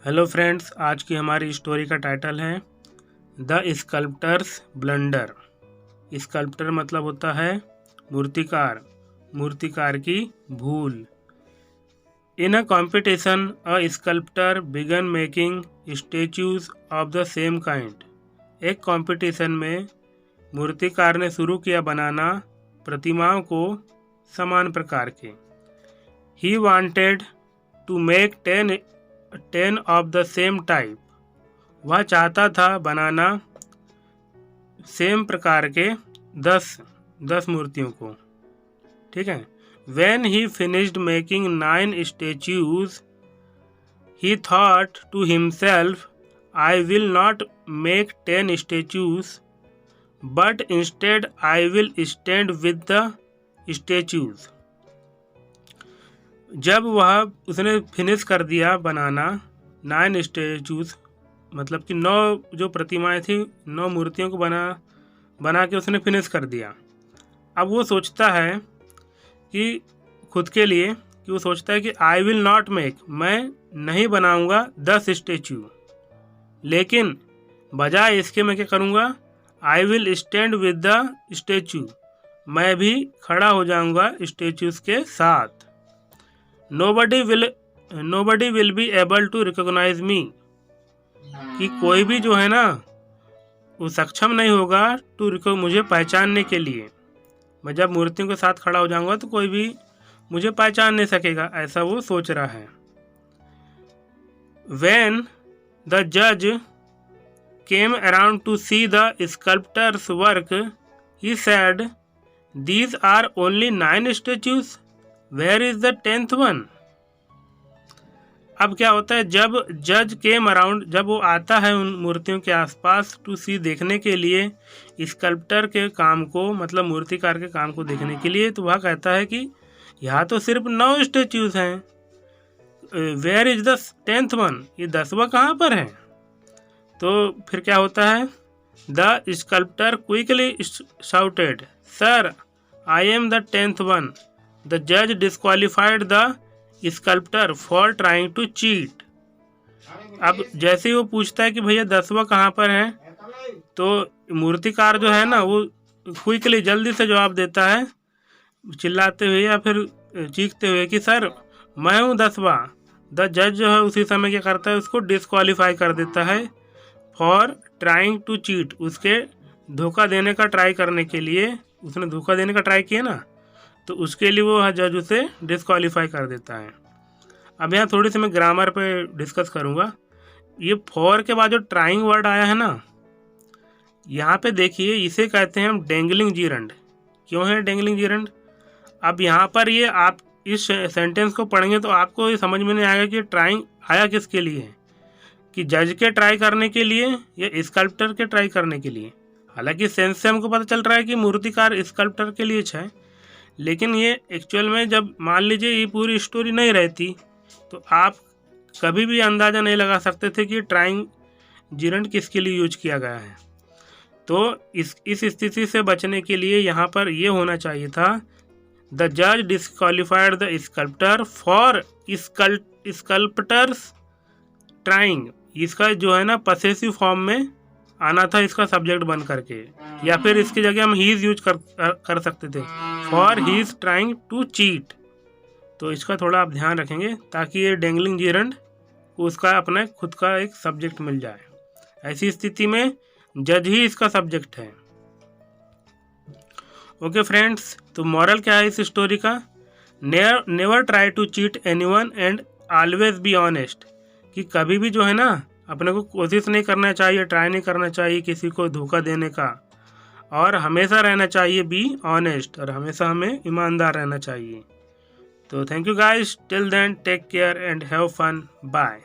Hello friends, आज की हमारी स्टोरी का टाइटल है द स्कल्प्टर्स ब्लंडर। स्कल्प्टर मतलब होता है मूर्तिकार, मूर्तिकार की भूल। In a competition a sculptor began making statues of the same kind. एक कंपटीशन में मूर्तिकार ने शुरू किया बनाना प्रतिमाओं को समान प्रकार के। He wanted to make 10 of the same type. वह चाहता था बनाना सेम प्रकार के 10 मूर्तियों को। ठीक है। When he finished making 9 statues, he thought to himself, I will not make 10 statues, but instead I will stand with the statues. जब उसने फिनिश कर दिया बनाना 9 स्टेचूज, मतलब कि 9 जो प्रतिमाएं थी, 9 मूर्तियों को बना के उसने फिनिश कर दिया। अब वो सोचता है कि खुद के लिए कि वो सोचता है कि आई विल नॉट मेक, मैं नहीं बनाऊंगा 10 स्टेचू, लेकिन बजाय इसके मैं क्या करूंगा, I will stand with the statue, मैं भी खड़ा हो जाऊंगा स्टेचूज के साथ। Nobody will be able to recognise me, कि कोई भी जो है ना वो सक्षम नहीं होगा मुझे पहचानने के लिए। मैं जब मूर्तियों के साथ खड़ा हो जाऊंगा तो कोई भी मुझे पहचान नहीं सकेगा, ऐसा वो सोच रहा है। When the judge came around to see the sculptor's work, he said, "These are only 9 statues. Where is the 10th one?" अब क्या होता है, जब जज केम अराउंड, जब वो आता है उन मूर्तियों के आसपास टू सी, देखने के लिए स्कल्प्टर के काम को, मतलब मूर्तिकार के काम को देखने के लिए, तो वह कहता है कि यहाँ तो सिर्फ 9 स्टेच्यूज हैं, where is the 10th one, ये 10वां कहाँ पर है। तो फिर क्या होता है, the sculptor quickly shouted, sir I am the 10th one. The जज disqualified the sculptor for trying to cheat. अब जैसे ही वो पूछता है कि भैया 10वां कहाँ पर है, तो मूर्तिकार जो है ना वो क्विकली, जल्दी से जवाब देता है, चिल्लाते हुए या फिर चीखते हुए कि सर मैं हूँ 10वां। द जज जो है उसी समय क्या करता है, उसको डिस्क्वालीफाई कर देता है फॉर ट्राइंग टू चीट, उसके धोखा देने का ट्राई करने के लिए। उसने धोखा देने का ट्राई किया ना, तो उसके लिए वो जज उसे डिस्क्वालीफाई कर देता है। अब यहाँ थोड़ी सी मैं ग्रामर पे डिस्कस करूँगा। ये फॉर के बाद जो ट्राइंग वर्ड आया है ना, यहाँ पे देखिए, इसे कहते हैं हम डेंगलिंग जीरंड। क्यों है डेंगलिंग जीरंड? अब यहाँ पर ये आप इस सेंटेंस को पढ़ेंगे तो आपको ये समझ में नहीं आएगा कि ट्राइंग आया किसके लिए है, कि जज के ट्राई करने के लिए या स्कल्प्टर के ट्राई करने के लिए। हालांकि सेंस से हमको पता चल रहा है कि मूर्तिकार स्कल्प्टर के लिए है, लेकिन ये एक्चुअल में जब मान लीजिए ये पूरी स्टोरी नहीं रहती तो आप कभी भी अंदाज़ा नहीं लगा सकते थे कि ट्राइंग जीरंड किसके लिए यूज किया गया है। तो इस स्थिति से बचने के लिए यहाँ पर ये होना चाहिए था, द जज disqualified the sculptor for sculptors trying. इसका जो है ना पसेसिव फॉर्म में आना था, इसका सब्जेक्ट बन करके, या फिर इसकी जगह हम हीज यूज कर सकते थे, for he's trying to cheat. तो इसका थोड़ा आप ध्यान रखेंगे ताकि ये डेंगलिंग जीरंड को उसका अपना खुद का एक सब्जेक्ट मिल जाए। ऐसी स्थिति में जज ही इसका सब्जेक्ट है। ओके फ्रेंड्स, तो मॉरल क्या है इस स्टोरी का? Never try to cheat anyone and always be honest, कि कभी भी जो है ना अपने को कोशिश नहीं करना चाहिए, ट्राई नहीं करना चाहिए किसी को धोखा देने का, और हमेशा रहना चाहिए बी ऑनेस्ट, और हमेशा हमें ईमानदार रहना चाहिए। तो thank you guys, till then take care and have fun, bye.